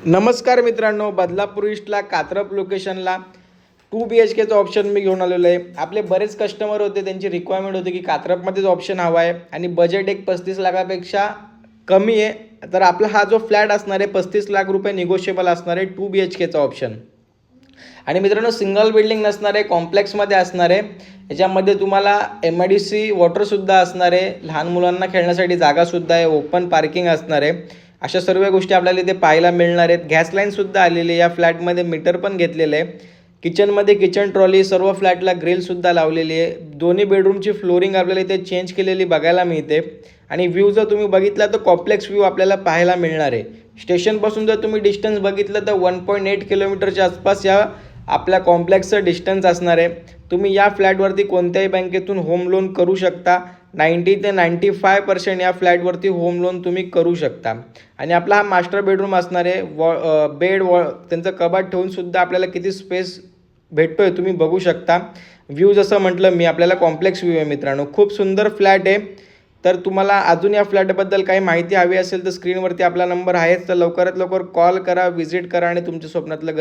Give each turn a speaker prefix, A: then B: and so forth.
A: नमस्कार मित्रांनो, बदलापूर ईस्टला कात्रप लोकेशनला 2 BHKचं ऑप्शन मी घेऊन आलेलो आहे. आपले बरेच कस्टमर होते, त्यांची रिक्वायरमेंट होती की कात्रपमध्येच ऑप्शन हवा आहे आणि बजेट एक 35 लाखापेक्षा कमी आहे. तर आपला हा जो फ्लॅट असणार आहे 35 लाख रुपये निगोशिएबल असणार आहे 2 BHKचा ऑप्शन. आणि मित्रांनो, सिंगल बिल्डिंग नसणार आहे, कॉम्प्लेक्समध्ये असणार आहे. याच्यामध्ये तुम्हाला MIDC वॉटरसुद्धा असणार आहे, लहान मुलांना खेळण्यासाठी जागासुद्धा आहे, ओपन पार्किंग असणार आहे. अशा सर्व गोष्टी आपल्याला इथे पाहायला मिळणार आहेत. गॅस लाईनसुद्धा आलेली आहे, या फ्लॅटमध्ये मीटर पण घेतलेलं आहे. किचनमध्ये किचन ट्रॉली, सर्व फ्लॅटला ग्रिलसुद्धा लावलेली आहे. दोन्ही बेडरूमची फ्लोरिंग आपल्याला इथे चेंज केलेली बघायला मिळते. आणि व्ह्यू जर तुम्ही बघितला तर कॉम्प्लेक्स व्ह्यू आपल्याला पाहायला मिळणार आहे. स्टेशनपासून जर तुम्ही डिस्टन्स बघितलं तर 1.8 किलोमीटरच्या आसपास या आपल्या कॉम्प्लेक्सचं डिस्टन्स असणार आहे. तुम्ही या फ्लॅटवरती कोणत्याही बँकेतून होम लोन करू शकता. 90 ते 95% या फ्लॅटवरती होम लोन तुम्ही करू शकता. आणि आपला हा मास्टर बेडरूम असणार आहे. बेड त्यांचं कबाट ठेवूनसुद्धा आपल्याला किती स्पेस भेटतो आहे तुम्ही बघू शकता. व्ह्यू जसं म्हटलं मी, आपल्याला कॉम्प्लेक्स व्ह्यू आहे मित्रांनो. खूप सुंदर फ्लॅट आहे. तर तुम्हाला अजून या फ्लॅटबद्दल काही माहिती हवी असेल तर स्क्रीनवरती आपला नंबर आहेच. तर लवकरात लवकर कॉल करा, व्हिजिट करा आणि तुमच्या स्वप्नातलं घर